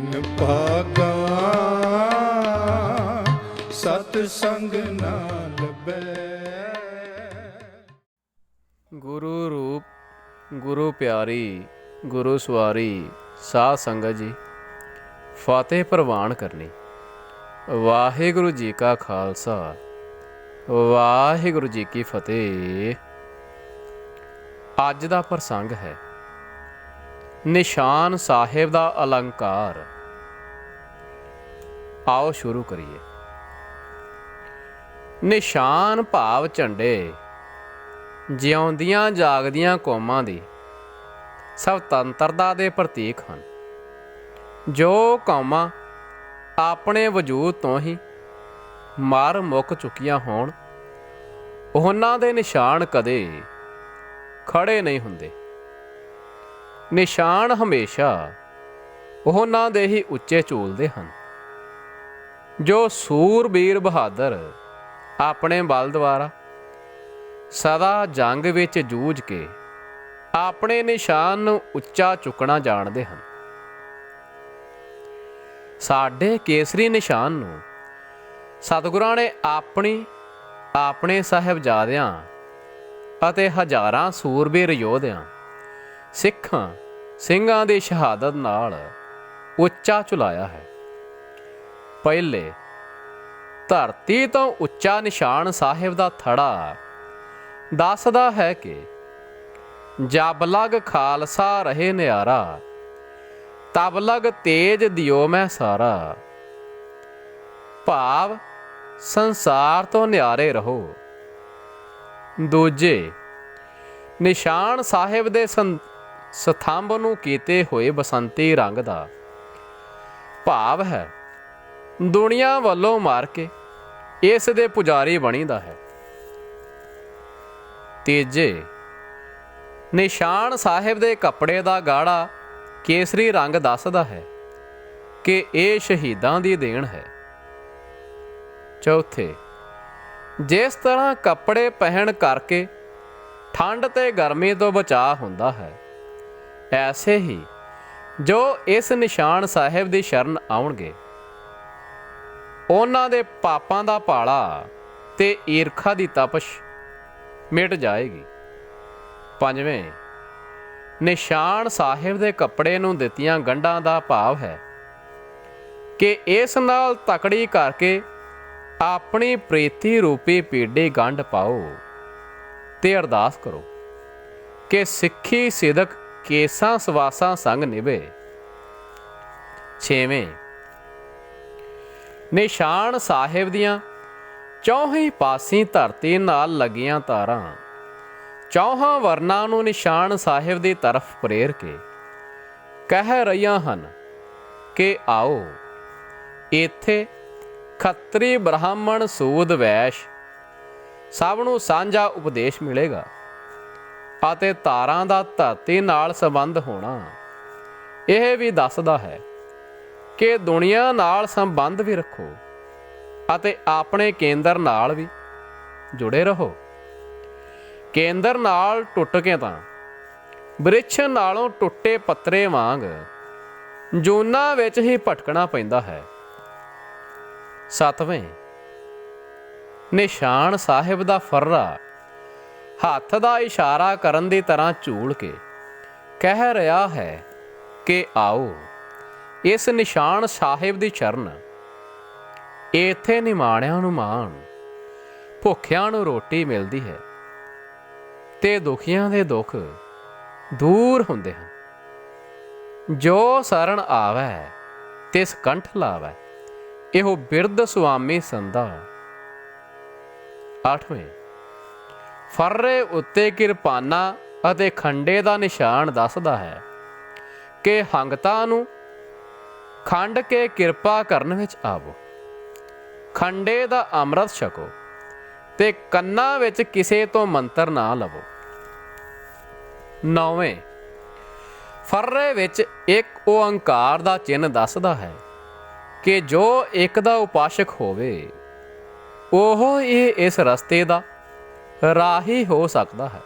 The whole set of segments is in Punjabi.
ਤਿਨ ਭਾਗਾ ਸਤ ਸੰਗ ਨਾ ਲੱਭੈ। ਗੁਰੂ ਰੂਪ ਗੁਰੂ ਪਿਆਰੀ ਗੁਰੂ ਸਵਾਰੀ ਸਾਧ ਸੰਗਤ ਜੀ, ਫਤਿਹ ਪ੍ਰਵਾਨ ਕਰਨੀ। ਵਾਹਿਗੁਰੂ ਜੀ ਕਾ ਖਾਲਸਾ, ਵਾਹਿਗੁਰੂ ਜੀ ਕੀ ਫਤਿਹ। ਅੱਜ ਦਾ ਪ੍ਰਸੰਗ ਹੈ ਨਿਸ਼ਾਨ ਸਾਹਿਬ ਦਾ ਅਲੰਕਾਰ। ਆਓ ਸ਼ੁਰੂ ਕਰੀਏ। ਨਿਸ਼ਾਨ ਭਾਵ ਝੰਡੇ ਜਿਉਂਦੀਆਂ ਜਾਗਦੀਆਂ ਕੌਮਾਂ ਦੀ ਸੁਤੰਤਰਤਾ ਦੇ ਪ੍ਰਤੀਕ ਹਨ। ਜੋ ਕੌਮਾਂ ਆਪਣੇ ਵਜੂਦ ਤੋਂ ਹੀ ਮਰ ਮੁੱਕ ਚੁੱਕੀਆਂ ਹੋਣ, ਉਹਨਾਂ ਦੇ ਨਿਸ਼ਾਨ ਕਦੇ ਖੜੇ ਨਹੀਂ ਹੁੰਦੇ। ਨਿਸ਼ਾਨ ਹਮੇਸ਼ਾ ਉਹਨਾਂ ਦੇ ਹੀ ਉੱਚੇ ਝੂਲਦੇ ਹਨ। ਜੋ ਸੂਰਬੀਰ ਬਹਾਦਰ ਆਪਣੇ ਬਲ ਦੁਆਰਾ ਸਦਾ ਜੰਗ ਵਿੱਚ ਜੂਝ ਕੇ ਆਪਣੇ ਨਿਸ਼ਾਨ ਨੂੰ ਉੱਚਾ ਚੁੱਕਣਾ ਜਾਣਦੇ ਹਨ। ਸਾਡੇ ਕੇਸਰੀ ਨਿਸ਼ਾਨ ਨੂੰ ਸਤਿਗੁਰਾਂ ਨੇ ਆਪਣੇ ਸਾਹਿਬਜ਼ਾਦਿਆਂ ਅਤੇ ਹਜ਼ਾਰਾਂ ਸੂਰਬੀਰ ਯੋਧਿਆਂ ਸਿੰਘਾਂ ਦੀ ਸ਼ਹਾਦਤ ਨਾਲ ਉੱਚਾ ਝੁਲਾਇਆ ਹੈ। ਪਹਿਲੇ ਧਰਤੀ ਤੋਂ ਉੱਚਾ ਨਿਸ਼ਾਨ ਸਾਹਿਬ ਦਾ ਥੜਾ ਦੱਸਦਾ ਹੈ ਕਿ ਜਬ ਲਗ ਖਾਲਸਾ ਰਹੇ ਨਿਆਰਾ, ਤਬ ਲਗ ਤੇਜ ਦਿਓ ਮੈਂ ਸਾਰਾ। ਭਾਵ ਸੰਸਾਰ ਤੋਂ ਨਿਆਰੇ ਰਹੋ। ਦੂਜੇ ਨਿਸ਼ਾਨ ਸਾਹਿਬ ਦੇ ਸਥੰਭ ਨੂੰ ਕੀਤੇ ਹੋਏ ਬਸੰਤੀ ਰੰਗ ਦਾ ਭਾਵ ਹੈ ਦੁਨੀਆ ਵੱਲੋਂ ਮਾਰ ਕੇ ਇਸ ਦੇ ਪੁਜਾਰੀ ਬਣੀਦਾ ਹੈ। ਤੀਜੇ ਨਿਸ਼ਾਨ ਸਾਹਿਬ ਦੇ ਕੱਪੜੇ ਦਾ ਗਾੜਾ ਕੇਸਰੀ ਰੰਗ ਦੱਸਦਾ ਹੈ ਕਿ ਇਹ ਸ਼ਹੀਦਾਂ ਦੀ ਦੇਣ ਹੈ। ਚੌਥੇ ਜਿਸ ਤਰ੍ਹਾਂ ਕੱਪੜੇ ਪਹਿਨ ਕਰਕੇ ਠੰਡ ਤੇ ਗਰਮੀ ਤੋਂ ਬਚਾਅ ਹੁੰਦਾ ਹੈ, ਐਸੇ ਹੀ ਜੋ ਇਸ ਨਿਸ਼ਾਨ ਸਾਹਿਬ ਦੀ ਸ਼ਰਨ ਆਉਣਗੇ, ਉਹਨਾਂ ਦੇ ਪਾਪਾਂ ਦਾ ਭਾਲਾ ਤੇ ਈਰਖਾ ਦੀ ਤਪਸ਼ ਮਿਟ ਜਾਏਗੀ। ਪੰਜਵੇਂ ਨਿਸ਼ਾਨ ਸਾਹਿਬ ਦੇ ਕੱਪੜੇ ਨੂੰ ਦਿੱਤੀਆਂ ਗੰਢਾਂ ਦਾ ਭਾਵ ਹੈ ਕਿ ਇਸ ਨਾਲ ਤਕੜੀ ਕਰਕੇ ਆਪਣੀ ਪ੍ਰੀਤੀ ਰੂਪੀ ਪੀੜੀ ਗੰਢ ਪਾਓ ਤੇ ਅਰਦਾਸ ਕਰੋ ਕਿ ਸਿੱਖੀ ਸਿਦਕ ਕੇਸਾਂ ਸਵਾਸਾਂ ਸੰਗ ਨਿਭੇ। ਛੇਵੇਂ ਨਿਸ਼ਾਨ ਸਾਹਿਬ ਦੀਆਂ ਚੌਹੀਂ ਪਾਸੀਂ ਧਰਤੀ ਨਾਲ ਲੱਗੀਆਂ ਤਾਰਾਂ ਚੌਹਾਂ ਵਰਨਾਂ ਨੂੰ ਨਿਸ਼ਾਨ ਸਾਹਿਬ ਦੀ ਤਰਫ ਪ੍ਰੇਰ ਕੇ ਕਹਿ ਰਹੀਆਂ ਹਨ ਕਿ ਆਓ, ਇੱਥੇ ਖੱਤਰੀ ਬ੍ਰਾਹਮਣ ਸੂਦ ਵੈਸ਼ ਸਭ ਨੂੰ ਸਾਂਝਾ ਉਪਦੇਸ਼ ਮਿਲੇਗਾ ਅਤੇ ਤਾਰਾਂ ਦਾ ਧਰਤੀ ਨਾਲ ਸੰਬੰਧ ਹੋਣਾ ਇਹ ਵੀ ਦੱਸਦਾ ਹੈ ਕਿ ਦੁਨੀਆ ਨਾਲ ਸੰਬੰਧ ਵੀ ਰੱਖੋ ਅਤੇ ਆਪਣੇ ਕੇਂਦਰ ਨਾਲ ਵੀ ਜੁੜੇ ਰਹੋ। ਕੇਂਦਰ ਨਾਲ ਟੁੱਟ ਕੇ ਤਾਂ ਬ੍ਰਿਛ ਨਾਲੋਂ ਟੁੱਟੇ ਪੱਤਰੇ ਵਾਂਗ ਜੂਨਾਂ ਵਿੱਚ ਹੀ ਭਟਕਣਾ ਪੈਂਦਾ ਹੈ। ਸੱਤਵੇਂ ਨਿਸ਼ਾਨ ਸਾਹਿਬ ਦਾ ਫਰਰਾ ਹੱਥ ਦਾ ਇਸ਼ਾਰਾ ਕਰਨ ਦੀ ਤਰ੍ਹਾਂ ਝੂਲ ਕੇ ਕਹਿ ਰਿਹਾ ਹੈ ਕਿ ਆਓ, ਇਸ ਨਿਸ਼ਾਨ ਸਾਹਿਬ ਦੀ ਸ਼ਰਨ। ਇੱਥੇ ਨਿਮਾਣਿਆਂ ਨੂੰ ਮਾਣ, ਭੁੱਖਿਆਂ ਨੂੰ ਰੋਟੀ ਮਿਲਦੀ ਹੈ ਤੇ ਦੁਖੀਆਂ ਦੇ ਦੁੱਖ ਦੂਰ ਹੁੰਦੇ ਹਨ। ਜੋ ਸਰਣ ਆਵੈ ਤਿਸ ਕੰਠ ਲਾਵੈ, ਇਹੋ ਬਿਰਧ ਸੁਆਮੀ ਸੰਦਾ। ਅੱਠਵੇਂ ਫਰਰੇ ਉੱਤੇ ਕਿਰਪਾਨਾਂ ਅਤੇ ਖੰਡੇ ਦਾ ਨਿਸ਼ਾਨ ਦੱਸਦਾ ਹੈ ਕਿ ਹੰਗਤਾਂ ਨੂੰ ਖੰਡ ਕੇ ਕਿਰਪਾ ਕਰਨ ਵਿੱਚ ਆਵੋ, ਖੰਡੇ ਦਾ ਅੰਮ੍ਰਿਤ ਛਕੋ ਤੇ ਕੰਨਾਂ ਵਿੱਚ ਕਿਸੇ ਤੋਂ ਮੰਤਰ ਨਾ ਲਵੋ। ਨੌਵੇਂ ਫਰਰੇ ਵਿੱਚ ਇੱਕ ਓਅੰਕਾਰ ਦਾ ਚਿੰਨ੍ਹ ਦੱਸਦਾ ਹੈ ਕਿ ਜੋ ਇੱਕ ਦਾ ਉਪਾਸ਼ਕ ਹੋਵੇ ਉਹ ਇਹ ਇਸ ਰਸਤੇ ਦਾ ਰਾਹੀ ਹੋ ਸਕਦਾ ਹੈ।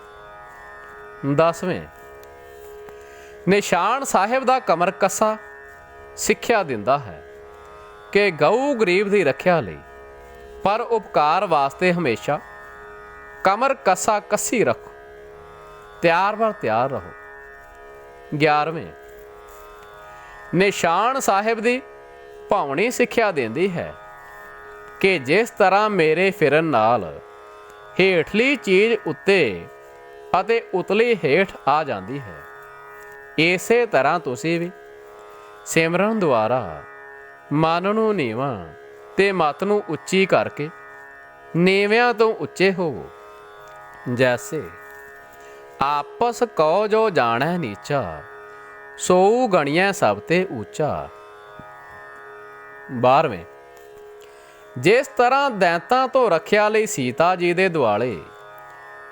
10ਵੇਂ ਨਿਸ਼ਾਨ ਸਾਹਿਬ ਦਾ ਕਮਰ ਕੱਸਾ ਸਿੱਖਿਆ ਦਿੰਦਾ ਹੈ ਕਿ ਗਊ ਗਰੀਬ ਦੀ ਰੱਖਿਆ ਲਈ, ਪਰ ਉਪਕਾਰ ਵਾਸਤੇ ਹਮੇਸ਼ਾ ਕਮਰ ਕੱਸਾ ਕੱਸੀ ਰੱਖੋ, ਤਿਆਰ ਬਰ ਤਿਆਰ ਰਹੋ। 11ਵੇਂ, ਨਿਸ਼ਾਨ ਸਾਹਿਬ ਦੀ ਭਾਵਨੀ ਸਿੱਖਿਆ ਦਿੰਦੀ ਹੈ ਕਿ ਜਿਸ ਤਰ੍ਹਾਂ ਮੇਰੇ ਫਿਰਨ ਨਾਲ ਹੇਠਲੀ ਚੀਜ਼ ਉੱਤੇ ਅਤੇ ਉਤਲੀ ਹੇਠ ਆ ਜਾਂਦੀ ਹੈ, ਇਸੇ ਤਰ੍ਹਾਂ ਤੁਸੀਂ ਵੀ ਸਿਮਰਨ ਦੁਆਰਾ ਮਨ ਨੂੰ ਨੀਵਾਂ ਤੇ ਮਤ ਨੂੰ ਉੱਚੀ ਕਰਕੇ ਨੀਵਿਆਂ ਤੋਂ ਉੱਚੇ ਹੋਵੋ। ਜੈਸੇ ਆਪਸ ਕਉ ਜੋ ਜਾਣੈ ਨੀਚਾ, ਸੋ ਗਣੀਐ ਸਭ ਤੇ ਉੱਚਾ। 12ਵੇਂ, ਜਿਸ ਤਰ੍ਹਾਂ ਦੈਂਤਾਂ ਤੋਂ ਰੱਖਿਆ ਲਈ ਸੀਤਾ ਜੀ ਦੇ ਦੁਆਲੇ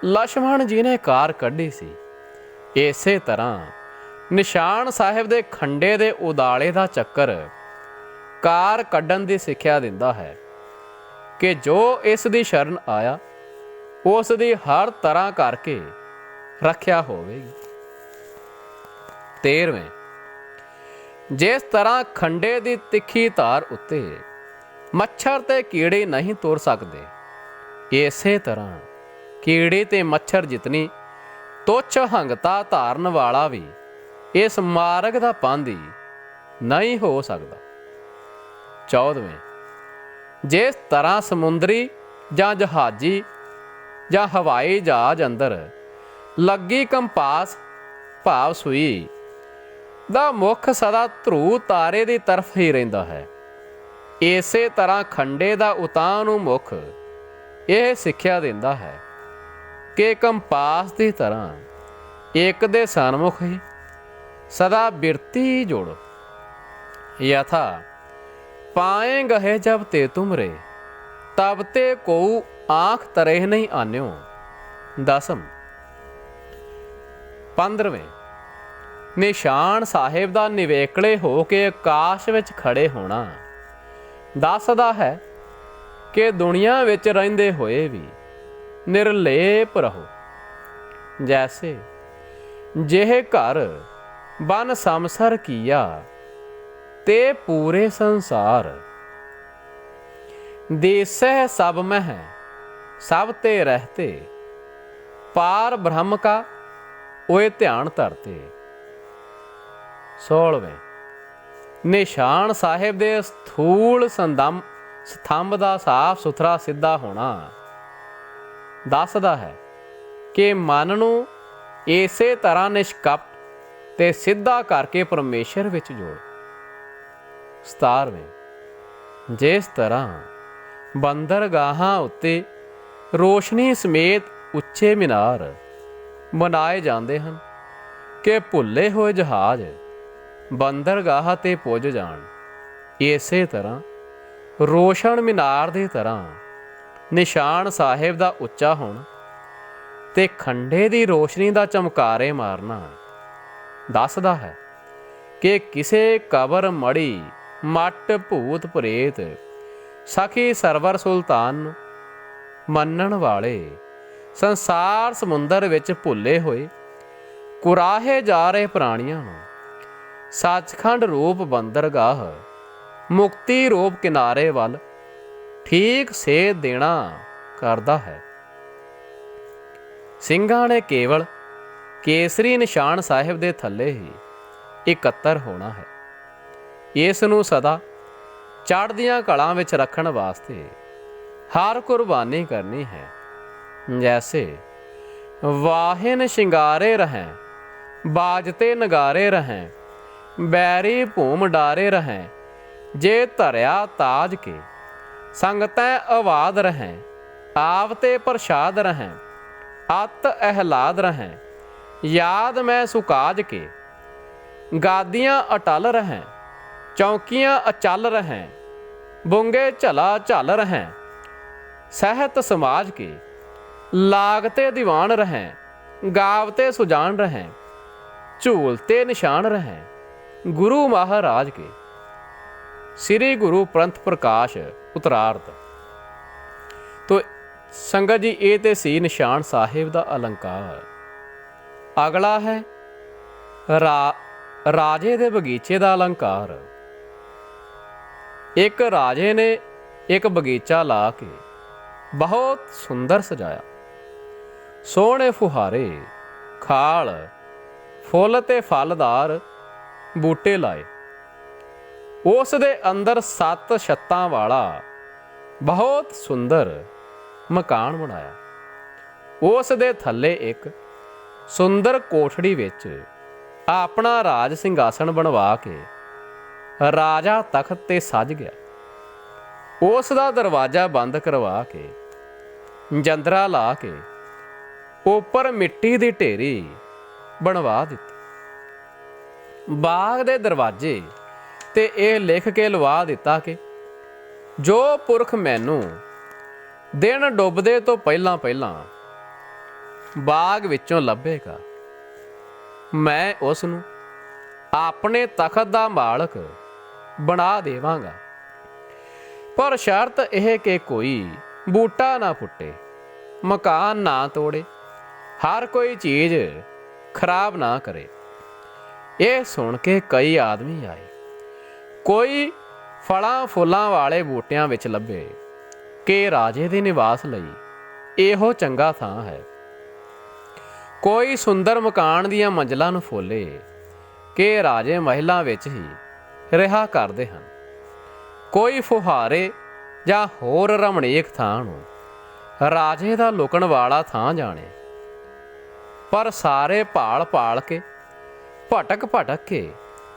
ਲਛਮਣ ਜੀ ਨੇ ਕਾਰ ਕੱਢੀ ਸੀ, ਇਸੇ ਤਰ੍ਹਾਂ ਨਿਸ਼ਾਨ ਸਾਹਿਬ ਦੇ ਖੰਡੇ ਦੇ ਉਦਾਲੇ ਦਾ ਚੱਕਰ ਕਾਰ ਕੱਢਣ ਦੀ ਸਿੱਖਿਆ ਦਿੰਦਾ ਹੈ ਕਿ ਜੋ ਇਸ ਦੀ ਸ਼ਰਨ ਆਇਆ ਉਸ ਦੀ ਹਰ ਤਰ੍ਹਾਂ ਕਰਕੇ ਰੱਖਿਆ ਹੋਵੇਗੀ। 13ਵੇਂ, ਜਿਸ ਤਰ੍ਹਾਂ ਖੰਡੇ ਦੀ ਤਿੱਖੀ ਧਾਰ ਉੱਤੇ ਮੱਛਰ ਤੇ ਕੀੜੇ ਨਹੀਂ ਤੁਰ ਸਕਦੇ, ਇਸੇ ਤਰ੍ਹਾਂ ਕੀੜੇ ਤੇ ਮੱਛਰ ਜਿਤਨੀ ਤੁੱਛ ਹੰਗਤਾ ਧਾਰਨ ਵਾਲਾ ਵੀ ਇਸ ਮਾਰਗ ਦਾ ਪਾਂਧੀ ਨਹੀਂ ਹੋ ਸਕਦਾ। 14ਵੇਂ, ਜਿਸ ਤਰ੍ਹਾਂ ਸਮੁੰਦਰੀ ਜਾਂ ਜਹਾਜ਼ੀ ਜਾਂ ਹਵਾਈ ਜਹਾਜ਼ ਅੰਦਰ ਲੱਗੀ ਕੰਪਾਸ ਭਾਵ ਸੂਈ ਦਾ ਮੁੱਖ ਸਦਾ ਧਰੂ ਤਾਰੇ ਦੀ ਤਰਫ ਹੀ ਰਹਿੰਦਾ ਹੈ, ਇਸੇ ਤਰ੍ਹਾਂ ਖੰਡੇ ਦਾ ਉਤਾਂਹ ਨੂੰ ਮੁੱਖ ਇਹ ਸਿੱਖਿਆ ਦਿੰਦਾ ਹੈ ਕਿ ਕੰਪਾਸ ਦੀ ਤਰ੍ਹਾਂ ਇੱਕ ਦੇ ਸਨਮੁਖ ਹੀ ਸਦਾ ਬਿਰਤੀ ਜੋੜੋ। ਯਥਾ ਪਾਏ ਗਏ ਜਬ ਤੇ ਤੁਮਰੇ, ਤਬ ਤੇ ਕੋਉ ਆਂਖ ਤਰeh ਨਹੀਂ ਆਨਿਓ। 10ਵੇਂ, 15ਵੇਂ, ਨਿਸ਼ਾਨ ਸਾਹਿਬ ਦਾ ਨਿਵੇਕਲੇ ਹੋ ਕੇ ਆਕਾਸ਼ ਵਿੱਚ ਖੜੇ ਹੋਣਾ ਦੱਸਦਾ ਹੈ ਕਿ ਦੁਨੀਆ ਵਿੱਚ ਰਹਿੰਦੇ ਹੋਏ ਵੀ ਨਿਰਲੇਪ ਰਹੋ। ਜੈਸੇ ਜਿਹੇ ਘਰ ਬਨ ਸੰਸਰ ਕੀਆ ਤੇ ਪੂਰੇ ਸੰਸਾਰ, ਦੇਸਹਿ ਸਭ ਮਹਿ ਸਭ ਤੇ ਰਹਤੇ, ਪਾਰ ਬ੍ਰਹਮ ਕਾ ओए ਧਿਆਨ ਧਰਤੇ। 16ਵੇਂ, ਨਿਸ਼ਾਨ ਸਾਹਿਬ ਦੇ ਸਥੂਲ ਸਥੰਭ ਦਾ ਸਾਫ ਸੁਥਰਾ ਸਿੱਧਾ ਹੋਣਾ ਦੱਸਦਾ ਹੈ ਕਿ ਮਨ ਨੂੰ ਇਸੇ ਤਰ੍ਹਾਂ ਨਿਸ਼ਕਪਟ ਤੇ ਸਿੱਧਾ ਕਰਕੇ ਪਰਮੇਸ਼ਰ ਵਿੱਚ ਜੋੜ। 17ਵੇਂ, ਜਿਸ ਤਰ੍ਹਾਂ ਬੰਦਰਗਾਹਾਂ ਉੱਤੇ ਰੋਸ਼ਨੀ ਸਮੇਤ ਉੱਚੇ ਮੀਨਾਰ ਬਣਾਏ ਜਾਂਦੇ ਹਨ ਕਿ ਭੁੱਲੇ ਹੋਏ ਜਹਾਜ਼ ਬੰਦਰਗਾਹ ਤੇ ਪੁੱਜ ਜਾਣ, ਇਸੇ ਤਰ੍ਹਾਂ ਰੋਸ਼ਨ ਮੀਨਾਰ ਦੀ ਤਰ੍ਹਾਂ ਨਿਸ਼ਾਨ ਸਾਹਿਬ ਦਾ ਉੱਚਾ ਹੋਣਾ ਤੇ ਖੰਡੇ ਦੀ ਰੋਸ਼ਨੀ ਦਾ ਚਮਕਾਰੇ ਮਾਰਨਾ ਦੱਸਦਾ ਹੈ ਕਿ ਕਿਸੇ ਕਬਰ ਮੜੀ ਮੱਟ ਭੂਤ ਪ੍ਰੇਤ ਸਖੀ ਸਰਵਰ ਸੁਲਤਾਨ ਨੂੰ ਮੰਨਣ ਵਾਲੇ ਸੰਸਾਰ ਸਮੁੰਦਰ ਵਿੱਚ ਭੁੱਲੇ ਹੋਏ ਕੁਰਾਹੇ ਜਾ ਰਹੇ ਪ੍ਰਾਣੀਆਂ ਨੂੰ ਸੱਚਖੰਡ ਰੂਪ ਬੰਦਰਗਾਹ ਮੁਕਤੀ ਰੂਪ ਕਿਨਾਰੇ ਵੱਲ ਠੀਕ ਸੇਧ ਦੇਣਾ ਕਰਦਾ ਹੈ। ਸਿੰਘਾਂ ਨੇ ਕੇਵਲ ਕੇਸਰੀ ਨਿਸ਼ਾਨ ਸਾਹਿਬ ਦੇ ਥੱਲੇ ਹੀ ਇਕੱਤਰ ਹੋਣਾ ਹੈ। ਇਸ ਨੂੰ ਸਦਾ ਚੜ੍ਹਦੀਆਂ ਕਲਾਂ ਵਿੱਚ ਰੱਖਣ ਵਾਸਤੇ ਹਰ ਕੁਰਬਾਨੀ ਕਰਨੀ ਹੈ। ਜੈਸੇ ਵਾਹਿਨ ਸ਼ਿੰਗਾਰੇ ਰਹੈਂ, ਬਾਜਤੇ ਨਗਾਰੇ ਰਹੈਂ, ਬੈਰੀ ਭੂਮ ਡਾਰੇ ਰਹੈਂ, ਜੇ ਧਰਿਆ ਤਾਜ ਕੇ ਸੰਗਤੈ ਆਵਾਦ ਰਹੈਂ, ਆਵਤੇ ਪ੍ਰਸ਼ਾਦ ਰਹੈਂ, ਅਤ ਅਹਿਲਾਦ ਰਹੈਂ, ਯਾਦ ਮੈਂ ਸੁਕਾਜ ਕੇ, ਗਾਦੀਆਂ ਅਟਲ ਰਹੈਂ, ਚੌਕੀਆਂ ਅਚਲ ਰਹੈਂ, ਬੁੰਗੇ ਝਲਾ ਝਲ ਰਹੈਂ, ਸਹਿਤ ਸਮਾਜ ਕੇ, ਲਾਗਤੇ ਦੀਵਾਨ ਰਹੈਂ, ਗਾਵਤੇ ਸੁਜਾਨ ਰਹੈਂ, ਝੂਲਤੇ ਨਿਸ਼ਾਨ ਰਹੈਂ, ਗੁਰੂ ਮਹਾਰਾਜ ਕੇ। ਸ੍ਰੀ ਗੁਰੂ ਪ੍ਰੰਥ ਪ੍ਰਕਾਸ਼ ਉਤਰਾਰਧ। ਤੋ ਸੰਗਤ ਜੀ, ਇਹ ਤੇ ਸੀ ਨਿਸ਼ਾਨ ਸਾਹਿਬ ਦਾ ਅਲੰਕਾਰ। ਅਗਲਾ ਹੈ ਰਾਜੇ ਦੇ ਬਗੀਚੇ ਦਾ ਅਲੰਕਾਰ। ਇੱਕ ਰਾਜੇ ਨੇ ਇੱਕ ਬਗੀਚਾ ਲਾ ਕੇ ਬਹੁਤ ਸੁੰਦਰ ਸਜਾਇਆ। ਸੋਹਣੇ ਫੁਹਾਰੇ, ਖਾਲ, ਫੁੱਲ ਤੇ ਫਲਦਾਰ ਬੂਟੇ ਲਾਏ। ਉਸ ਦੇ ਅੰਦਰ 7 ਛੱਤਾਂ ਵਾਲਾ ਬਹੁਤ ਸੁੰਦਰ ਮਕਾਨ ਬਣਾਇਆ। ਉਸ ਦੇ ਥੱਲੇ ਇੱਕ ਸੁੰਦਰ ਕੋਠੜੀ ਵਿੱਚ ਆਪਣਾ ਰਾਜ ਸਿੰਘਾਸਣ ਬਣਵਾ ਕੇ ਰਾਜਾ ਤਖਤ ਤੇ ਸੱਜ ਗਿਆ। ਉਸ ਦਾ ਦਰਵਾਜ਼ਾ ਬੰਦ ਕਰਵਾ ਕੇ, ਜੰਦਰਾ ਲਾ ਕੇ ਉੱਪਰ ਮਿੱਟੀ ਦੀ ਢੇਰੀ ਬਣਵਾ ਦਿੱਤੀ। ਬਾਗ ਦੇ ਦਰਵਾਜ਼ੇ ਤੇ ਇਹ ਲਿਖ ਕੇ ਲਵਾ ਦਿੱਤਾ ਕਿ ਜੋ ਪੁਰਖ ਮੈਨੂੰ ਦਿਨ ਡੁੱਬਦੇ ਤੋਂ ਪਹਿਲਾਂ ਪਹਿਲਾਂ ਬਾਗ ਵਿੱਚੋਂ ਲੱਭੇਗਾ, ਮੈਂ ਉਸ ਨੂੰ ਆਪਣੇ ਤਖਤ ਦਾ ਮਾਲਕ ਬਣਾ ਦੇਵਾਂਗਾ। ਪਰ ਸ਼ਰਤ ਇਹ ਕਿ ਕੋਈ ਬੂਟਾ ਨਾ ਪੁੱਟੇ, ਮਕਾਨ ਨਾ ਤੋੜੇ, ਹਰ ਕੋਈ ਚੀਜ਼ ਖਰਾਬ ਨਾ ਕਰੇ। ਇਹ ਸੁਣ ਕੇ ਕਈ ਆਦਮੀ ਆਏ। ਕੋਈ ਫਲਾਂ ਫੁੱਲਾਂ ਵਾਲੇ ਬੂਟਿਆਂ ਵਿੱਚ ਲੱਭੇ ਕਿ ਰਾਜੇ ਦੇ ਨਿਵਾਸ ਲਈ ਇਹੋ ਚੰਗਾ ਥਾਂ ਹੈ। ਕੋਈ ਸੁੰਦਰ ਮਕਾਨ ਦੀਆਂ ਮੰਜ਼ਲਾਂ ਨੂੰ ਫੋਲੇ ਕਿ ਰਾਜੇ ਮਹਿਲਾਂ ਵਿੱਚ ਹੀ ਰਿਹਾ ਕਰਦੇ ਹਨ। ਕੋਈ ਫੁਹਾਰੇ ਜਾਂ ਹੋਰ ਰਮਣੀਕ ਥਾਂ ਨੂੰ ਰਾਜੇ ਦਾ ਲੁਕਣ ਵਾਲਾ ਥਾਂ ਜਾਣੇ। ਪਰ ਸਾਰੇ ਭਾਲ ਭਾਲ ਕੇ, ਭਟਕ ਭਟਕ ਕੇ,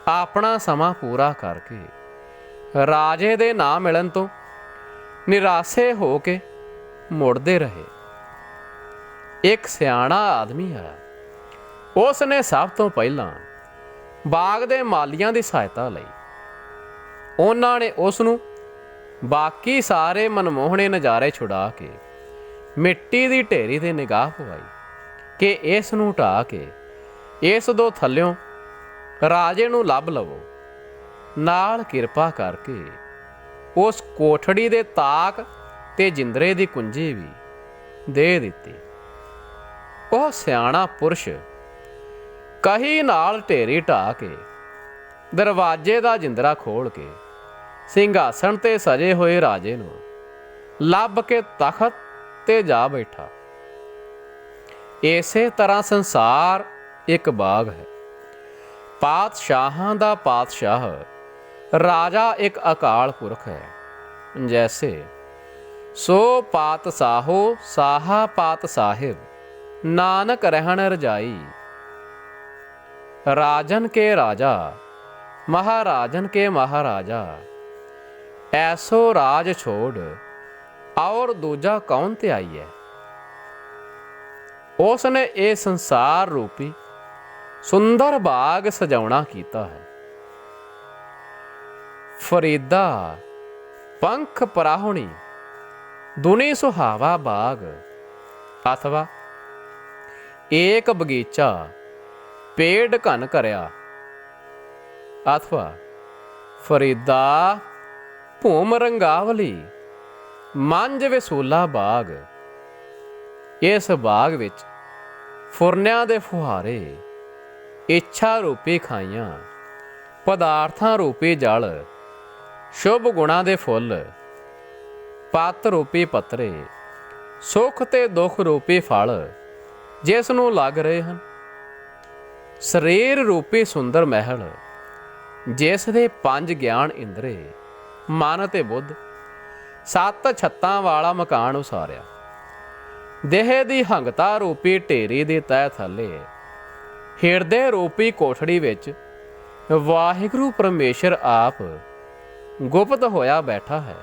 ਆਪਣਾ ਸਮਾਂ ਪੂਰਾ ਕਰਕੇ ਰਾਜੇ ਦੇ ਨਾ ਮਿਲਣ ਤੋਂ ਨਿਰਾਸੇ ਹੋ ਕੇ ਮੁੜਦੇ ਰਹੇ। ਇੱਕ ਸਿਆਣਾ ਆਦਮੀ ਆਇਆ। ਉਸ ਨੇ ਸਭ ਤੋਂ ਪਹਿਲਾਂ ਬਾਗ ਦੇ ਮਾਲੀਆਂ ਦੀ ਸਹਾਇਤਾ ਲਈ। ਉਹਨਾਂ ਨੇ ਉਸ ਨੂੰ ਬਾਕੀ ਸਾਰੇ ਮਨਮੋਹਣੇ ਨਜ਼ਾਰੇ ਛੁਡਾ ਕੇ ਮਿੱਟੀ ਦੀ ਢੇਰੀ ਤੇ ਨਿਗਾਹ ਪਵਾਈ ਕਿ ਇਸ ਨੂੰ ਢਾਹ ਕੇ ਇਸ ਤੋਂ ਥੱਲਿਓਂ ਰਾਜੇ ਨੂੰ ਲੱਭ ਲਵੋ। ਨਾਲ ਕਿਰਪਾ ਕਰਕੇ ਉਸ ਕੋਠੜੀ ਦੇ ਤਾਕ ਤੇ ਜਿੰਦਰੇ ਦੀ ਕੁੰਜੀ ਵੀ ਦੇ ਦਿੱਤੀ। ਉਹ ਸਿਆਣਾ ਪੁਰਸ਼ ਕਹੀ ਨਾਲ ਢੇਰੀ ਢਾਹ ਕੇ ਦਰਵਾਜ਼ੇ ਦਾ ਜਿੰਦਰਾ ਖੋਲ ਕੇ ਸਿੰਘਾਸਣ ਤੇ ਸਜੇ ਹੋਏ ਰਾਜੇ ਨੂੰ ਲੱਭ ਕੇ ਤਖਤ ਤੇ ਜਾ ਬੈਠਾ। ਇਸੇ ਤਰ੍ਹਾਂ ਸੰਸਾਰ ਇੱਕ ਬਾਗ ਹੈ। ਪਾਤਸ਼ਾਹਾਂ ਦਾ ਪਾਤਸ਼ਾਹ ਰਾਜਾ ਇੱਕ ਅਕਾਲ ਪੁਰਖ ਹੈ। ਜੈਸੇ ਸੋ ਪਾਤ ਸਾਹੋ ਸਾਹਾ ਪਾਤ ਸਾਹਿਬ, ਨਾਨਕ ਰਹਿਣ ਰਜਾਈ। ਰਾਜਨ ਕੇ ਰਾਜਾ, ਮਹਾਰਾਜਨ ਕੇ ਮਹਾਰਾਜਾ, ਐਸੋ ਰਾਜ ਛੋੜ ਔਰ ਦੂਜਾ ਕੌਣ ਤੇ ਆਈ ਹੈ। ਉਸ ਨੇ ਇਹ ਸੰਸਾਰ ਰੂਪੀ ਸੁੰਦਰ ਬਾਗ ਸਜਾਉਣਾ ਕੀਤਾ ਹੈ। ਫਰੀਦਾ ਪੰਖ ਪਰਾਹੁਣੀ ਦੁਨੀ ਸੁਹਾਵਾ ਬਾਗ, ਅਥਵਾ ਏਕ ਬਗੀਚਾ ਪੇੜ ਘਨ ਕਰਿਆ, ਅਥਵਾ ਫਰੀਦਾ ਭੂਮ ਰੰਗਾਵਲੀ ਮੰਝ ਵਿਸੂਲਾ ਬਾਗ। ਇਸ ਬਾਗ ਵਿੱਚ ਫੁਰਨਿਆਂ ਦੇ ਫੁਹਾਰੇ, ਇੱਛਾ ਰੂਪੀ ਖਾਈਆਂ, ਪਦਾਰਥਾਂ ਰੂਪੀ ਜਲ, ਸ਼ੁਭ ਗੁਣਾਂ ਦੇ ਫੁੱਲ, ਪੱਤ ਰੂਪੀ ਪੱਤਰੇ, ਸੁੱਖ ਤੇ ਦੁੱਖ ਰੂਪੀ ਫਲ ਜਿਸ ਨੂੰ ਲੱਗ ਰਹੇ ਹਨ। ਸਰੀਰ ਰੂਪੀ ਸੁੰਦਰ ਮਹਿਲ, ਜਿਸ ਦੇ 5 ਗਿਆਨ ਇੰਦਰੇ, ਮਨ ਤੇ ਬੁੱਧ, 7 ਛੱਤਾਂ ਵਾਲਾ ਮਕਾਨ ਉਸਾਰਿਆ। ਦੇਹ ਦੀ ਹੰਗਤਾ ਰੂਪੀ ਢੇਰੀ ਦੀ ਤਹਿ ਥੱਲੇ ਹਿਰਦੇ ਰੂਪੀ ਕੋਠੜੀ ਵਿੱਚ ਵਾਹਿਗੁਰੂ ਪਰਮੇਸ਼ਰ ਆਪ ਗੁਪਤ ਹੋਇਆ ਬੈਠਾ ਹੈ।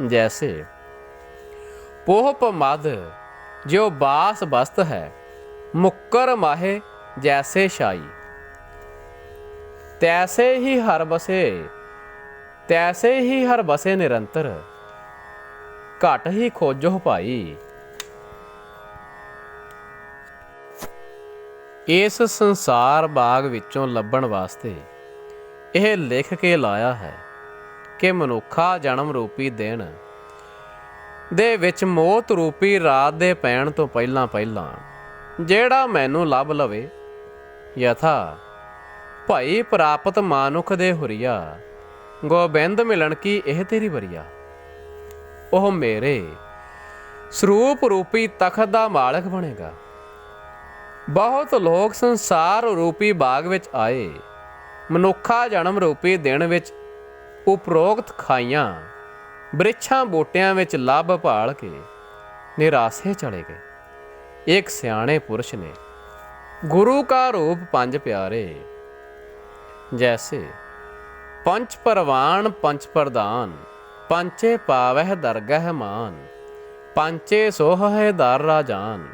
ਜੈਸੇ ਪੋਹ ਮਦ ਜੋ ਬਾਸ ਬਸਤ ਹੈ, ਮੁੱਕਰ ਮਾਹੇ ਜੈਸੇ ਸ਼ਾਈ। ਤੈਸੇ ਹੀ ਹਰ ਬਸੇ ਨਿਰੰਤਰ, ਘਟ ਹੀ ਖੋਜੋ ਭਾਈ। ਇਸ ਸੰਸਾਰ ਬਾਗ ਵਿੱਚੋਂ ਲੱਭਣ ਵਾਸਤੇ ਇਹ ਲਿਖ ਕੇ ਲਾਇਆ ਹੈ ਕਿ ਮਨੁੱਖਾ ਜਨਮ ਰੂਪੀ ਦਿਨ ਦੇ ਵਿੱਚ ਮੌਤ ਰੂਪੀ ਰਾਤ ਦੇ ਪੈਣ ਤੋਂ ਪਹਿਲਾਂ ਪਹਿਲਾਂ ਜਿਹੜਾ ਮੈਨੂੰ ਲੱਭ ਲਵੇ, ਯਥਾ ਭਈ ਪ੍ਰਾਪਤ ਮਾਨੁਖ ਦੇ ਹੁਰੀਆ ਗੋਬਿੰਦ ਮਿਲਣ ਕੀ ਇਹ ਤੇਰੀ ਵਰੀਆ। ਉਹ ਮੇਰੇ ਸਰੂਪ ਰੂਪੀ ਤਖਤ ਦਾ ਮਾਲਕ ਬਣੇਗਾ। ਬਹੁਤ ਲੋਕ ਸੰਸਾਰ ਰੂਪੀ ਬਾਗ ਵਿੱਚ ਆਏ, ਮਨੁੱਖਾ ਜਨਮ ਰੂਪੀ ਦਿਨ ਵਿੱਚ ਉਪਰੋਕਤ ਖਾਈਆਂ ਬ੍ਰਿਛਾਂ ਬੂਟਿਆਂ ਵਿੱਚ ਲੱਭ ਭਾਲ ਕੇ ਨਿਰਾਸੇ ਚਲੇ ਗਏ। ਇੱਕ ਸਿਆਣੇ ਪੁਰਸ਼ ਨੇ ਗੁਰੂ ਕਾ ਰੂਪ ਪੰਜ ਪਿਆਰੇ, ਜੈਸੇ ਪੰਚ ਪਰਵਾਨ ਪੰਚ ਪ੍ਰਦਾਨ, ਪੰਚੇ ਪਾਵਹਿ ਦਰਗਹਿ ਮਾਨ, ਪੰਚੇ ਸੋਹਹਿ ਦਰ ਰਾਜਾਨ,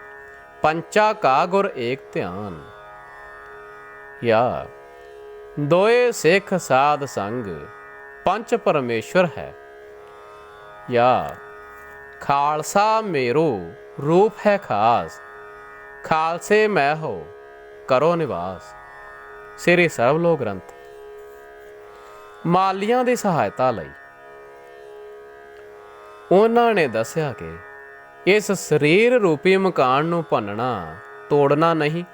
ਪੰਚਾ ਕਾ ਗੁਰ ਏਕ ਧਿਆਨ। ਯਾ ਦੋਏ ਸਿੱਖ ਸਾਧ ਸੰਗ ਪੰਚ ਪਰਮੇਸ਼ਵਰ ਹੈ। ਯਾ ਖਾਲਸਾ ਮੇਰੋ ਰੂਪ ਹੈ ਖਾਸ, ਖਾਲਸੇ ਮੈਂ ਹੋ ਕਰੋ ਨਿਵਾਸ। ਸ੍ਰੀ ਸਰਬਲੋਕ ਗ੍ਰੰਥ। ਮਾਲੀਆਂ ਦੀ ਸਹਾਇਤਾ ਲਈ ਉਹਨਾਂ ਨੇ ਦੱਸਿਆ ਕਿ ਇਸ ਸਰੀਰ ਰੂਪੀ ਮਕਾਨ ਨੂੰ ਭੰਨਣਾ ਤੋੜਨਾ ਨਹੀਂ,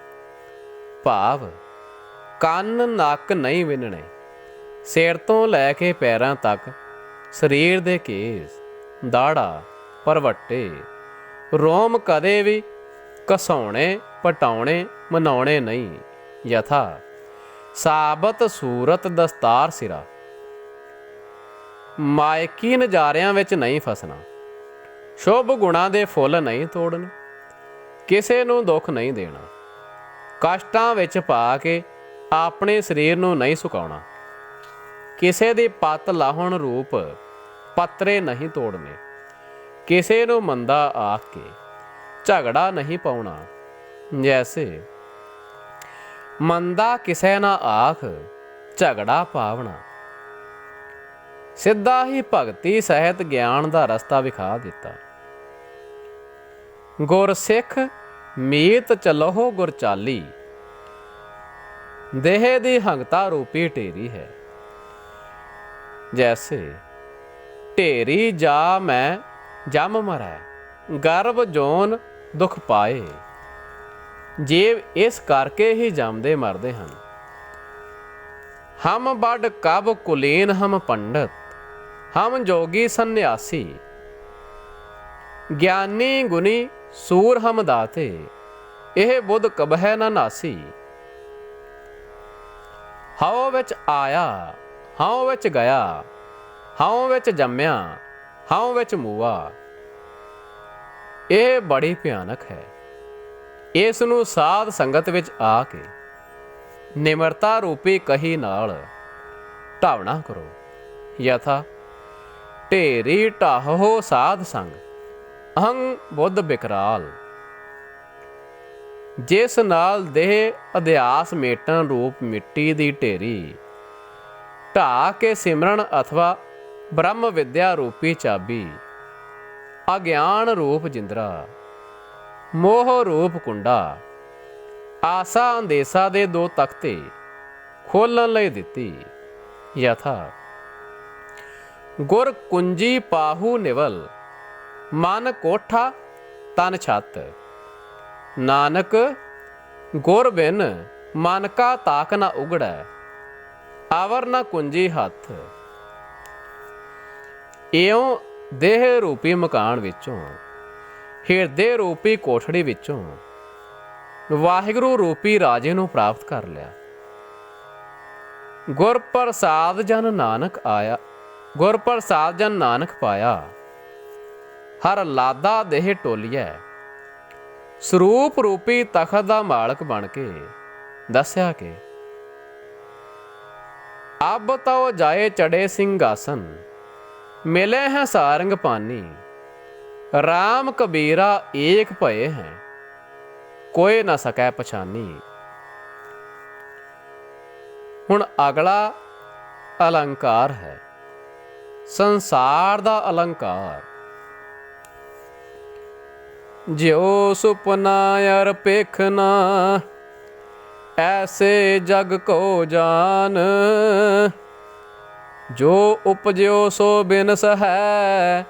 ਭਾਵ ਕੰਨ ਨੱਕ ਨਹੀਂ ਵਿੰਨਣੇ, ਸਿਰ ਤੋਂ ਲੈ ਕੇ ਪੈਰਾਂ ਤੱਕ ਸਰੀਰ ਦੇ ਕੇਸ, ਦਾੜਾ, ਭਰਵੱਟੇ, ਰੋਮ ਕਦੇ ਵੀ ਘਸਾਉਣੇ, ਪਟਾਉਣੇ, ਮਨਾਉਣੇ ਨਹੀਂ। ਯਥਾ ਸਾਬਤ ਸੂਰਤ ਦਸਤਾਰ ਸਿਰਾ। ਮਾਇਕੀ ਨਜ਼ਾਰਿਆਂ ਵਿੱਚ ਨਹੀਂ ਫਸਣਾ, ਸ਼ੁਭ ਗੁਣਾਂ ਦੇ ਫੁੱਲ ਨਹੀਂ ਤੋੜਨੇ, ਕਿਸੇ ਨੂੰ ਦੁੱਖ ਨਹੀਂ ਦੇਣਾ, ਕਸ਼ਟਾਂ ਵਿੱਚ ਪਾ ਕੇ ਆਪਣੇ ਸਰੀਰ ਨੂੰ ਨਹੀਂ ਸੁਕਾਉਣਾ, ਕਿਸੇ ਦੀ ਪੱਤ ਲਾਹੁਣ ਰੂਪ ਪੱਤਰੇ ਨਹੀਂ ਤੋੜਨੇ, ਕਿਸੇ ਨੂੰ ਮੰਦਾ ਆਖ ਕੇ ਝਗੜਾ ਨਹੀਂ ਪਾਉਣਾ, ਜੈਸੇ ਮੰਦਾ ਕਿਸੇ ਨਾ ਆਖ ਝਗੜਾ ਪਾਵਣਾ। ਸਿੱਧਾ ਹੀ ਭਗਤੀ ਸਹਿਤ ਗਿਆਨ ਦਾ ਰਸਤਾ ਵਿਖਾ ਦਿੱਤਾ। ਗੁਰ ਸਿੱਖ ਮੀਤ ਚਲਹੁ ਗੁਰ ਚਾਲੀ, ਦੇਹ ਦੀ ਹੰਗਤਾ ਰੂਪੀ ਢੇਰੀ ਹੈ। ਜੈਸੇ ਢੇਰੀ ਜਾ ਮੈਂ ਜਮ ਮਰੈ, ਗਰਭ ਜੋਨ ਦੁਖ ਪਾਏ। ਜੀਵ ਇਸ ਕਰਕੇ ਹੀ ਜੰਮਦੇ ਮਰਦੇ ਹਨ। ਹਮ ਬਡ ਕਬ ਕੁਲੀਨ ਹਮ ਪੰਡਤ, ਹਮ ਜੋਗੀ ਸੰਨਿਆਸੀ, ਗਿਆਨੀ ਗੁਨੀ ਸੂਰ ਹਮ ਦਾਤੇ, ਇਹ ਬੁੱਧ ਕਬਹਿ ਨਾ ਨਾਸੀ। ਹਉ ਵਿੱਚ ਆਇਆ, ਹਉ ਵਿੱਚ ਗਿਆ, ਹਉ ਵਿੱਚ ਜੰਮਿਆ, ਹਉ ਵਿੱਚ ਮੂਆ। ਇਹ ਬੜੀ ਭਿਆਨਕ ਹੈ। ਇਸ ਨੂੰ ਸਾਧ ਸੰਗਤ ਵਿੱਚ ਆ ਕੇ ਨਿਮਰਤਾ ਰੂਪੀ ਕਹੀ ਨਾਲ ਢਾਵਣਾ ਕਰੋ। ਯਥਾ ਢੇਰੀ ਢਾਹੋ ਸਾਧ ਸੰਗ, ਅਹੰ ਬੁੱਧ ਬਿਕਰਾਲ। ਜਿਸ ਨਾਲ ਦੇਹ ਅਧਿਆਸ ਮੇਟਣ ਰੂਪ ਮਿੱਟੀ ਦੀ ਢੇਰੀ ਢਾਹ ਕੇ ਸਿਮਰਨ ਅਥਵਾ ਬ੍ਰਹਮ ਵਿਦਿਆ ਰੂਪੀ ਚਾਬੀ, ਅਗਿਆਨ ਰੂਪ ਜਿੰਦਰਾ, ਮੋਹ ਰੂਪ ਕੁੰਡਾ, ਆਸਾ ਅੰਦੇਸਾ ਦੇ ਦੋ ਤਖਤੇ ਖੋਲਣ ਲਈ ਦਿੱਤੀ। ਯਥਾ ਗੁਰ ਕੁੰਜੀ ਪਾਹੂ ਨਿਵਲ, ਮਨ ਕੋਠਾ ਤਨ ਛੱਤ। ਨਾਨਕ ਗੁਰ ਬਿਨ ਮਨ ਕਾ ਤਾਕ ਨਾ ਉਗੜੈ, ਆਵਰ ਨਾ ਕੁੰਜੀ ਹੱਥ। ਇਉਂ ਦੇਹ ਰੂਪੀ ਮਕਾਨ ਵਿੱਚੋਂ, ਹਿਰਦੇ ਰੂਪੀ ਕੋਠੜੀ ਵਿੱਚੋਂ ਵਾਹਿਗੁਰੂ ਰੂਪੀ ਰਾਜੇ ਨੂੰ ਪ੍ਰਾਪਤ ਕਰ ਲਿਆ। ਗੁਰ ਪ੍ਰਸਾਦ ਜਨ ਨਾਨਕ ਆਇਆ, ਗੁਰ ਪ੍ਰਸਾਦ ਜਨ ਨਾਨਕ ਪਾਇਆ। ਹਰ ਲਾਦਾ ਦੇਹ ਟੋਲੀਐ, ਸਰੂਪ ਰੂਪੀ ਤਖਤ ਦਾ ਮਾਲਕ ਬਣ ਕੇ ਦੱਸਿਆ ਕਿ ਅਬ ਤਉ ਜਾਏ ਚੜੇ ਸਿੰਘਾਸਨ, ਮਿਲੇ ਹੈ ਸਾਰੰਗ ਪਾਨੀ। ਰਾਮ ਕਬੀਰਾ ਏਕ ਭਏ ਹੈ, ਕੋਈ ਨਾ ਸਕੈ ਪਛਾਨੀ। ਹੁਣ ਅਗਲਾ ਅਲੰਕਾਰ ਹੈ ਸੰਸਾਰ ਦਾ ਅਲੰਕਾਰ। ਜਿਉ ਸੁਪਨਾ ਅਰ ਪੇਖਨਾ, ਐਸੇ ਜਗ ਕੋ ਜਾਨ। ਜੋ ਉਪਜਿਓ ਸੋ ਬਿਨਸ ਹੈ,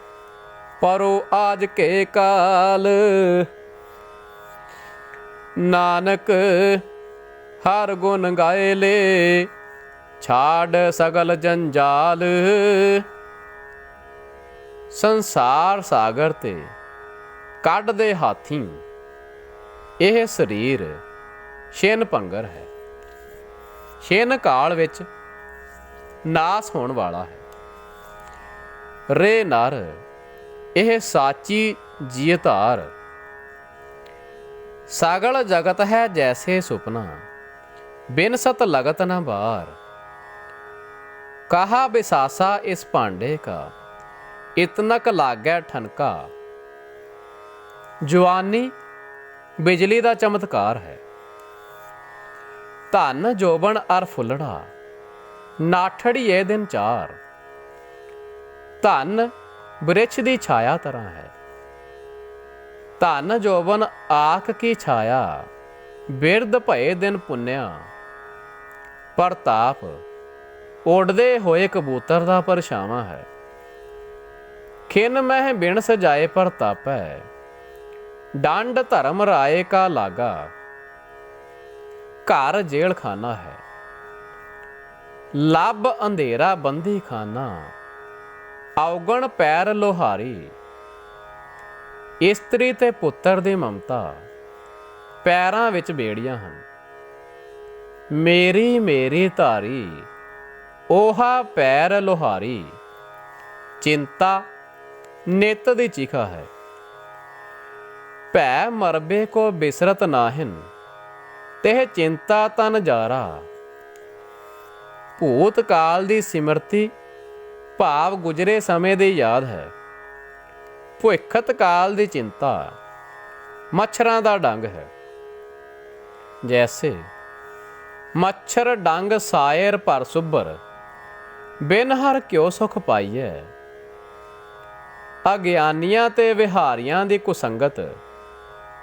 ਪਰੋ ਆਜ ਕੇ ਕਾਲ। ਨਾਨਕ ਹਰ ਗੁਣ ਗਾਏ ਲੇ, ਛਾੜ ਸਗਲ ਜੰਜਾਲ। ਸੰਸਾਰ ਸਾਗਰ ਤੇ ਕੱਢਦੇ ਹਾਥੀ, ਇਹ ਸਰੀਰ ਛਿਨ ਭੰਗਰ ਹੈ। ਛਿਨ ਕਾਲ ਵਿੱਚ ਨਾਸ ਹੋਣ ਵਾਲਾ ਹੈ। ਰੇ ਨਰ, ਇਹ ਸਾਚੀ ਜੀ ਧਾਰ। ਸਾਗਲ ਜਗਤ ਹੈ ਜੈਸੇ ਸੁਪਨਾ, ਬਿਨ ਸਤ ਲਗਤ न बार। कहा बिसासा इस भांडे का, इतनक लागै ठनका। जवानी बिजली का चमत्कार है। धन जोबन अर फुलड़ा, नाठड़िए दिन चार। धन वृक्ष की छाया तरह है। धन जोबन आख की छाया, बिरद भये दिन पुन्या। प्रताप उड़दे होए कबूतर दा परछावां है। खिन मह बिन सजाए प्रतापै, डंड धर्म राय का लागा। घर जेल खाना है, लब अंधेरा बंदी खाना। अवगण पैर लोहारी, इस्त्री ते पुत्र दी ममता। पैरां विच बेड़ियां हन। मेरी मेरी धारी, ओहा पैर लोहारी। चिंता नित दी चिखा है। भै मरबे को बिसरत नाहिन, तेह चिंता तन जारा। भूत काल दी सिमरती, भाव गुजरे समय दी याद है। भविखत काल दी चिंता, मच्छरां दा डंग है। जैसे मच्छर डंग सायर पर सुबर, बिन हर क्यों सुख पाइए। अज्ञानियां ते विहारियां दी कुसंगत,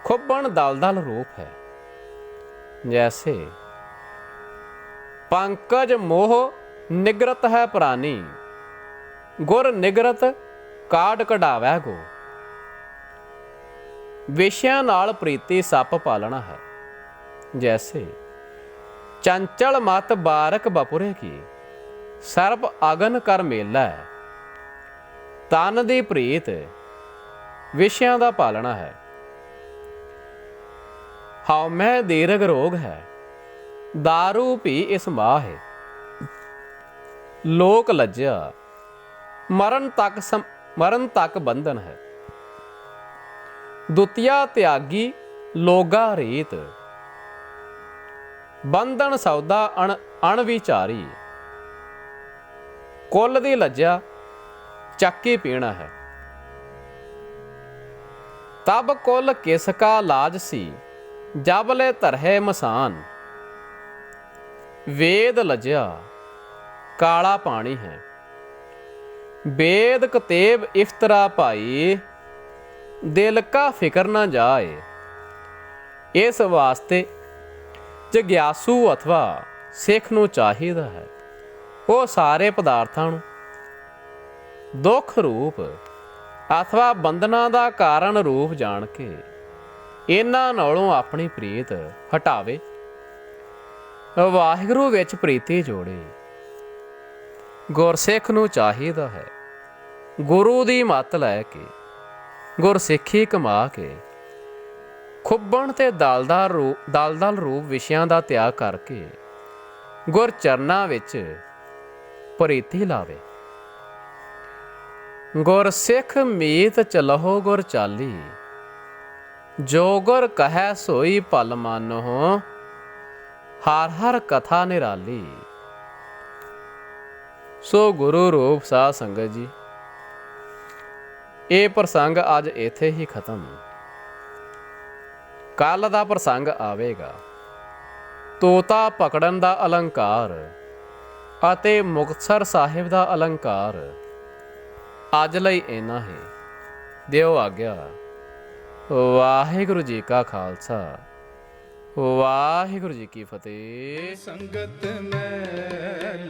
खुबन दल-दल रूप है। जैसे पंकज मोह निगरत है प्राणी, गुर निगरत काढ़ कढ़ावै गो। विषयां नाल प्रीति सप पालना है। जैसे चंचल मत बारक बपुरे की, सर्प अगन कर मेला। तन दी प्रीत विषयां दा पालना है। हौमै दीर्घ रोग है, दारू भी इस माह है। लोक लज्जा, मरण तक बंधन है। दुतिया त्यागी लोगा रीत, बंधन सौदा अणविचारी। कुल दी लज्जा चक्की पीना है। तब कुल किसका लाज सी, जब ले तरहे मसान। वेद लज्जा काला पानी है। वेद कतेब इफ्तरा पाई, दिल का फिक्र न जाए। इस वास्ते जग्यासू अथवा सिख नूं चाहिदा है, वो सारे पदार्थां नूं दुख रूप अथवा बंधना दा कारण रूप जान के इन्हां नालों अपनी प्रीत हटावे, वाहिगुरू विच प्रीति जोड़े। गुरसिख नूं चाहिदा है गुरु दी मत लै के, गुरसिखी कमा के, खुब्बण ते दल-दल रूप विषयां दा त्याग करके गुर चरनां विच प्रीति लावे। गुर सिख मीत चलहो गुर चाली, जो गुर कहै सोई पल मानो। हर हर कथा निराली। सो गुरु रूप साध संगत जी, ये प्रसंग अज इत्थे ही खत्म। कल दा प्रसंग आवेगा तोता पकड़न दा अलंकार ਅਤੇ ਮੁਕਤਸਰ ਸਾਹਿਬ ਦਾ ਅਲੰਕਾਰ। ਅੱਜ ਲਈ ਇੰਨਾ ਹੀ। ਦਿਓ ਆਗਿਆ। ਵਾਹਿਗੁਰੂ ਜੀ ਕਾ ਖਾਲਸਾ, ਵਾਹਿਗੁਰੂ ਜੀ ਕੀ ਫਤਿਹ। ਸੰਗਤ ਮੈਲ